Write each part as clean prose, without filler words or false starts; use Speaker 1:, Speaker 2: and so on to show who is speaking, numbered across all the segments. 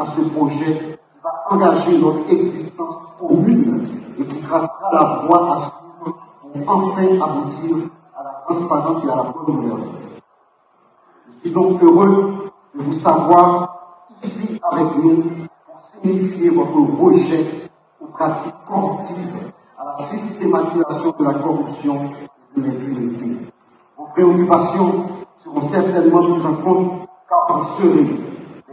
Speaker 1: à ce projet qui va engager notre existence commune et qui tracera la voie à suivre pour enfin aboutir à la transparence et à la bonne gouvernance. Je suis donc heureux de vous savoir ici avec nous pour signifier votre rejet aux pratiques corruptives, à la systématisation de la corruption et de l'impunité. Vos préoccupations seront certainement prises en compte car vous serez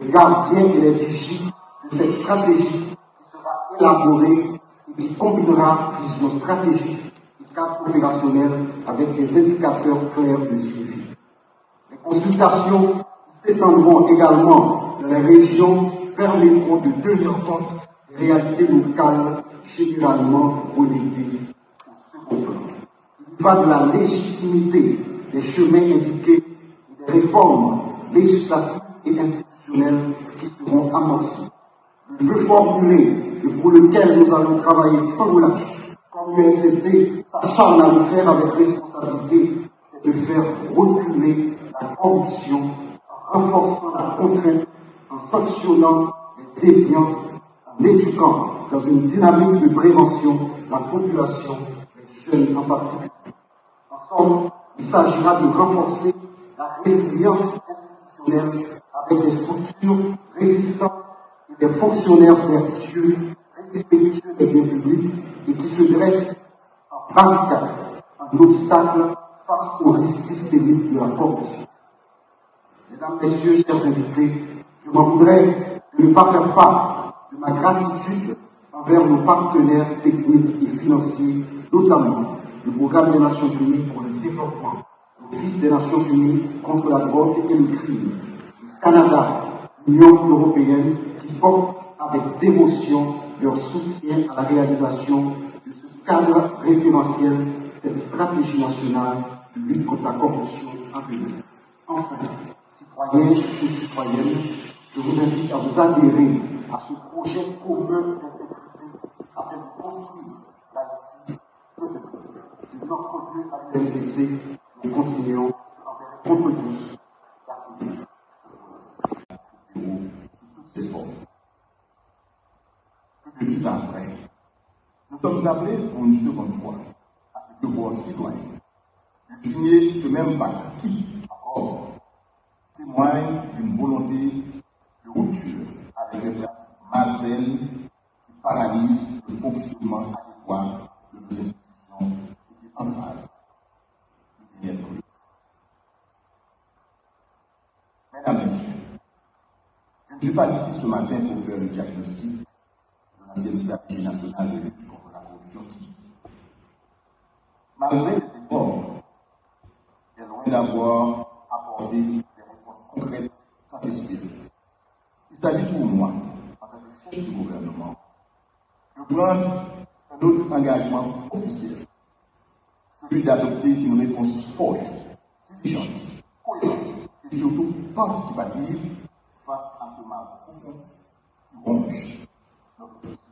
Speaker 1: les gardiens et les vigies de cette stratégie qui sera élaborée et qui combinera vision stratégique et cadre opérationnel avec des indicateurs clairs de suivi. Les consultations qui s'étendront également dans les régions permettront de tenir compte des réalités locales généralement reléguées au second plan. Il va de la légitimité des chemins indiqués et des réformes législatives et institutionnelles qui seront amorcées. Le vœu formulé et pour lequel nous allons travailler sans relâche, comme l'UNCC s'acharne à le faire avec responsabilité, c'est de faire reculer la corruption en renforçant la contrainte, en sanctionnant les déviants, en éduquant dans une dynamique de prévention la population, les jeunes en particulier. En somme, il s'agira de renforcer la résilience institutionnelle avec des structures résistantes et des fonctionnaires vertueux, respectueux des biens publics et qui se dressent en barricade, en obstacle face au risque systémique de la corruption. Mesdames, Messieurs, chers invités, je m'en voudrais de ne pas faire part de ma gratitude envers nos partenaires techniques et financiers, notamment le Programme des Nations Unies pour le développement, l'Office des Nations Unies contre la drogue et le crime, le Canada, l'Union européenne, qui portent avec dévotion leur soutien à la réalisation de ce cadre référentiel, cette stratégie nationale de lutte contre la corruption à venir. Enfin, citoyens et citoyennes, je vous invite à vous adhérer à ce projet commun d'intégrité afin de construire l'Haïti de demain. De notre lieu à l'UNCC, nous continuons envers contre tous la sécurité.
Speaker 2: Sous toutes ses formes. Plus de 10 ans après, nous sommes appelés pour une seconde fois à ce devoir citoyen de signer ce même pacte qui, encore, témoigne d'une volonté de rupture avec les pratiques malsaines qui paralysent le fonctionnement adéquat de nos institutions et qui entravent le bien-être collectif. Mesdames, Messieurs, je ne suis pas ici ce matin pour faire le diagnostic de l'ancienne stratégie nationale de lutte contre la corruption qui, malgré les efforts, est loin d'avoir apporté des réponses concrètes tant espérées. Il s'agit pour moi, en tant que chef du gouvernement, de prendre un autre engagement officiel, celui d'adopter une réponse forte, diligente, cohérente et surtout participative face à ce mal profond qui ronge notre société.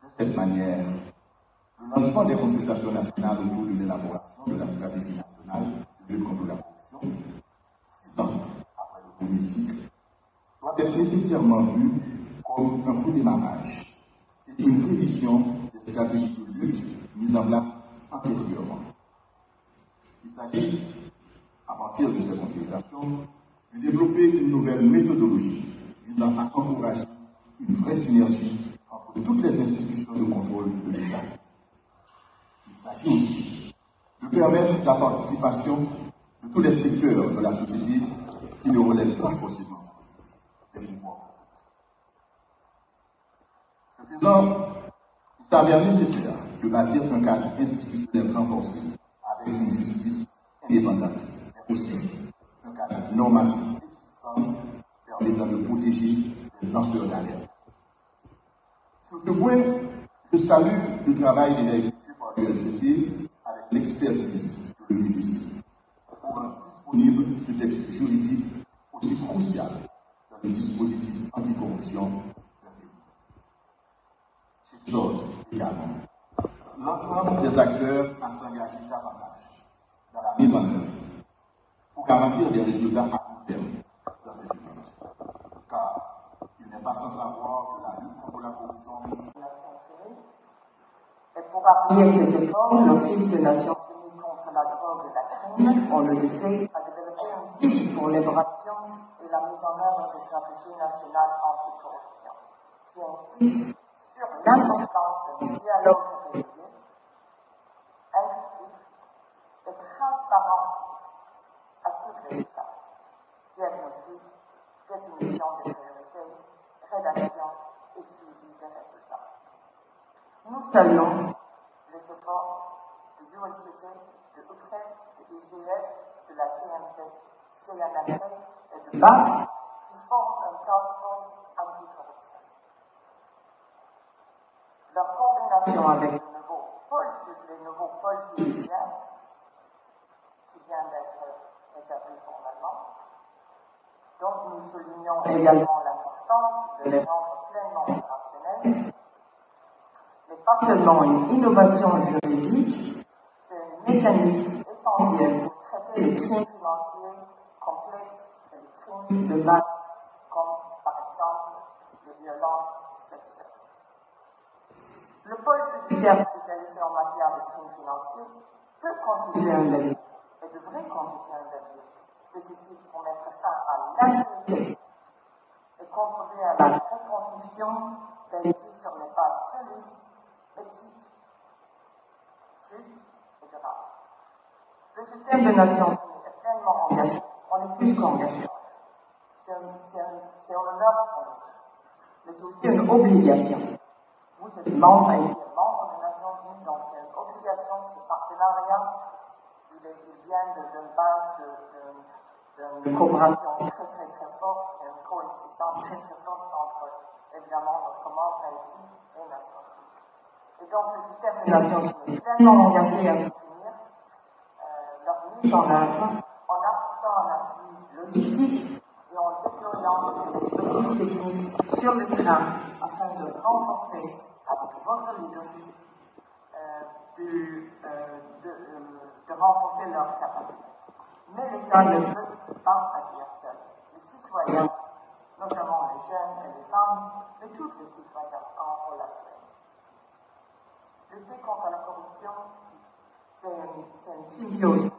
Speaker 2: De cette manière, le lancement des consultations nationales autour de l'élaboration de la stratégie nationale de lutte contre la corruption, 6 ans après le premier cycle, doit être nécessairement vu comme un redémarrage et une révision des stratégies de lutte mises en place antérieurement. Il s'agit, à partir de ces consultations, de développer une nouvelle méthodologie visant à encourager une vraie synergie entre toutes les institutions de contrôle de l'État. Il s'agit aussi de permettre la participation de tous les secteurs de la société qui ne relèvent pas forcément des pouvoirs. Ce faisant, il s'avère nécessaire de bâtir un cadre institutionnel renforcé avec une justice indépendante, mais aussi un cadre normatif existant permettant de protéger les lanceurs d'alerte. Sur ce point, je salue le travail déjà effectué par l'UNCC avec l'expertise de l'UNDC pour rendre disponible ce texte juridique aussi crucial dans le dispositif anticorruption d'un pays. J'exhorte également l'ensemble des acteurs à s'engager davantage dans la mise en œuvre pour garantir des résultats à court terme dans cette lutte. pas sans savoir que la lutte contre la corruption
Speaker 3: et pour appuyer ces efforts, l'Office des Nations Unies contre la drogue et la crime, on le sait, a développé un guide pour l'élaboration et la mise en œuvre des stratégies nationales anticorruption, qui insiste sur l'importance d'un dialogue régulier, inclusif et transparent à tous les étapes. Diagnostic, définition des priorités, rédaction et suivi des résultats. Nous saluons les efforts de l'ULCC, de UCREF, de l'IGF, de la CNP, CNMP et de BAF qui forment un task force anticorruption. Leur coordination avec les nouveaux pôles judiciaires qui viennent d'être établis formellement, dont nous soulignons également l'importance de les rendre pleinement opérationnels, n'est pas seulement une innovation juridique, c'est un mécanisme essentiel pour traiter les crimes financiers complexes et les crimes de masse, comme par exemple les violences sexuelles. Le pôle judiciaire spécialisé en matière de crimes financiers peut constituer un levier et devrait constituer un levier décisif pour mettre fin à l'impunité et contribuer à la reconstruction bâtie sur les bases solides, éthiques, justes et durables. Le système des Nations Unies est pleinement engagé. On est plus qu'engagé. C'est un honneur pour nous, mais c'est aussi une obligation. Vous êtes membre des Nations Unies, donc c'est une obligation, ce partenariat. Il vient d'une base d'une coopération très forte et une coexistence très forte entre, évidemment, notre membre Haïti et les Nations Unies. Et donc, le système des Nations Unies est pleinement engagé à soutenir leur mise en œuvre en apportant un appui logistique et en déployant de l'expertise technique sur le terrain afin de renforcer, avec votre leadership, de renforcer leurs capacités. Mais l'État ne peut pas agir seul. Les citoyens, notamment les jeunes et les femmes, mais tous les citoyens en relation. Lutter contre la corruption, c'est une symbiose.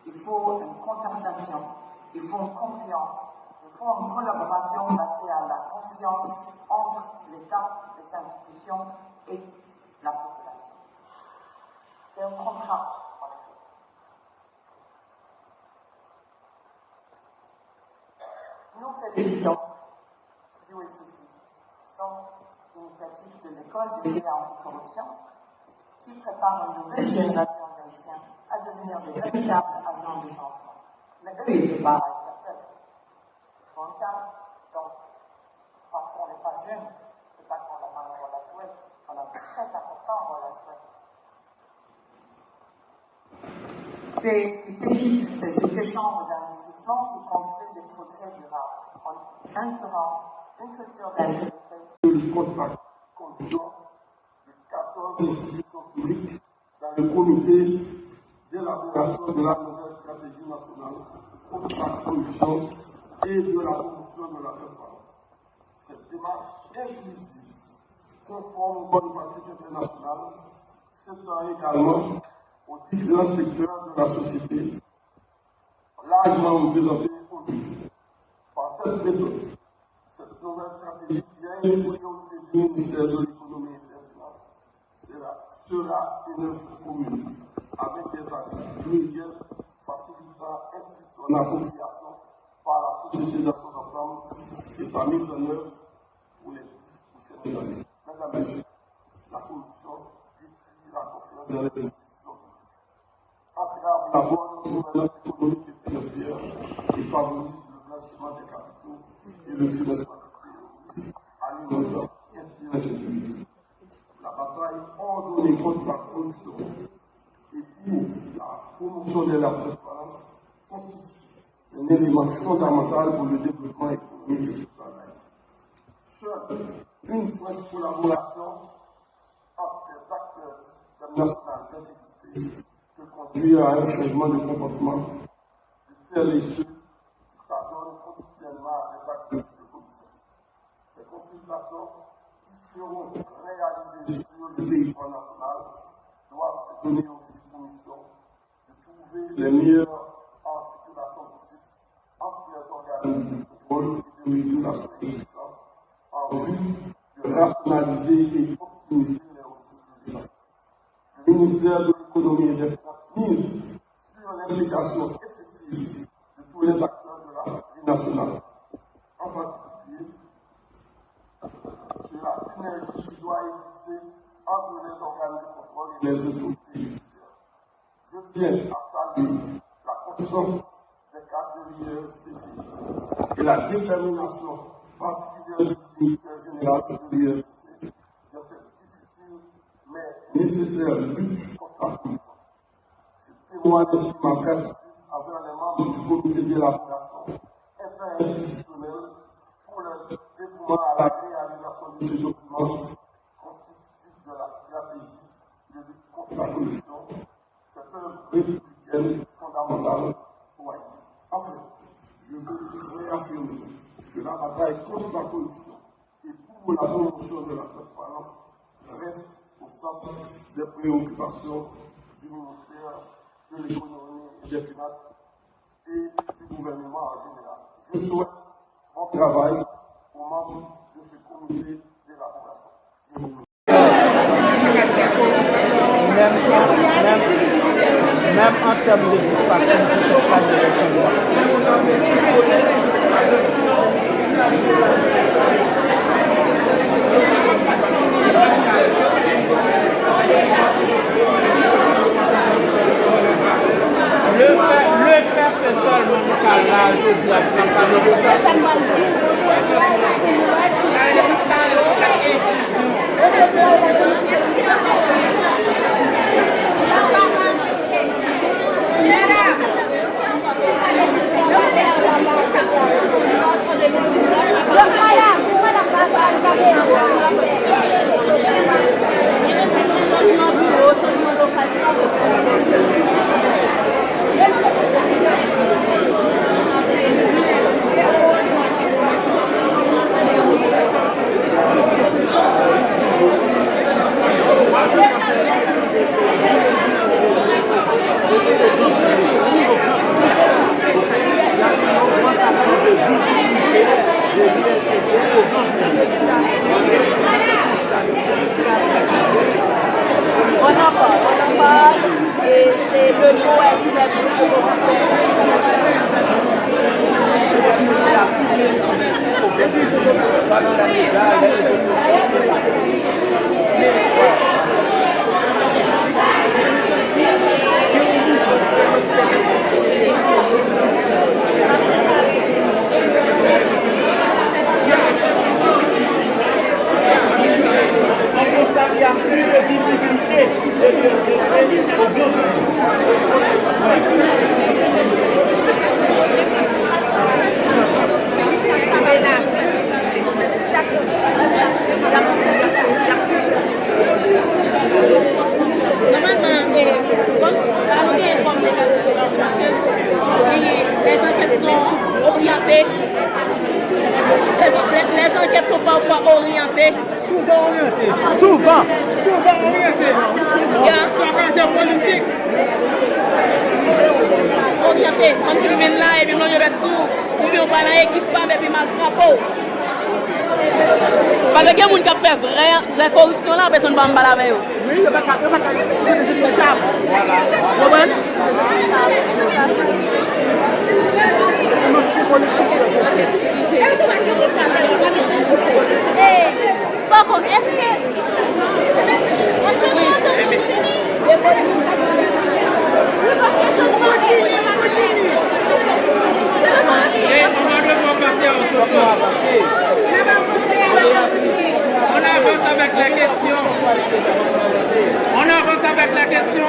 Speaker 3: Il faut une concertation, il faut une confiance, il faut une collaboration basée à la confiance entre l'État, les institutions et la population. C'est un contrat, en effet. Nous félicitons l'ULCC, son initiative de l'école d'été anticorruption, qui prépare une nouvelle génération d'Haïtiens à devenir de véritables agents de changement. Mais eux, ils ne peuvent pas agir seuls. Il faut un cadre. Donc, parce qu'on n'est pas jeune, c'est pas qu'on n'a pas un rôle à jouer, on a un très important rôle à jouer. C'est ces chambres d'investissement qui construisent des progrès durables en instaurant une culture d'intégrité.
Speaker 1: Le contact condition de 14 institutions publiques dans le comité d'élaboration de la nouvelle stratégie nationale contre la corruption et de la promotion de la transparence. Cette démarche inclusive, conforme aux bonnes pratiques internationales, s'étend également aux différents secteurs de la société, largement représentés aujourd'hui. Par cette méthode, cette nouvelle stratégie qui a une priorité du ministère de l'économie et des finances sera une œuvre commune, avec des actes pluriels facilitant ainsi son appropriation par la société dans son ensemble et sa mise en œuvre pour les 10 prochaines années. Mesdames et messieurs, la corruption détruit la confiance dans les institutions, entrave la bonne gouvernance économique et financière et favorise le blanchiment des capitaux et le financement du terrorisme, alimentant ainsi l'insécurité. La bataille ordonnée contre la corruption et pour la promotion de la transparence constitue un élément fondamental pour le développement économique et social d'Haïti. Seule une forte collaboration entre les acteurs du système national d'intégrité peut conduire à un changement de comportement de celles et ceux qui s'adonnent quotidiennement à des actes de corruption. C'est
Speaker 4: consultations qui seront réalisées sur le territoire national doivent se donner aussi pour mission de trouver les meilleures articulations possibles entre les organismes de contrôle et de régulation existants en vue de rationaliser et optimiser les ressources de l'État. Le ministère de l'Économie et des Finances mise sur l'implication effective de tous les acteurs de la vie nationale, en particulier sur la synergie qui doit exister entre les organes de contrôle et les autorités judiciaires. Je tiens à saluer la constance des cadres de l'IRCC et la détermination particulière du directeur général de l'IRCC dans cette difficile mais nécessaire lutte contre la corruption. Je témoigne sur ma gratitude envers les membres du comité d'élaboration interinstitutionnel pour leur dévouement à la réalisation de ce document constitutif de la stratégie de lutte contre la corruption, cette œuvre républicaine fondamentale pour Haïti. Enfin, je veux réaffirmer que la bataille contre la corruption et pour la promotion de la transparence reste au centre des préoccupations du ministère de l'Économie et des Finances et du gouvernement en général. Je souhaite bon travail aux membres de ce comité d'élaboration.
Speaker 5: Même en termes de distraction, pour cette phase d'élection. Le faire c'est seulement le calage de la campagne de ça.
Speaker 6: On en parle, et c'est le mot
Speaker 5: Il y a plus de visibilité et de au
Speaker 6: c'est là. Chaque normalement, comme les enquêtes sont orientées, les enquêtes sont parfois orientées.
Speaker 5: Souvent orienté. Souvent orienté. Soit agent politique.
Speaker 6: Orienté. Comme si nous venons là et puis nous sommes sous, nous venons pas dans l'équipe et puis mal frappé. Parce que les gens qui font vraie corruption là, personne ne va me parler avec eux.
Speaker 5: Oui, il y a pas de charme. Voilà.
Speaker 6: Vous comprenez? Paco, est-ce que
Speaker 5: On va devoir passer à autre chose. On avance avec la question.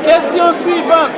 Speaker 5: Question suivante.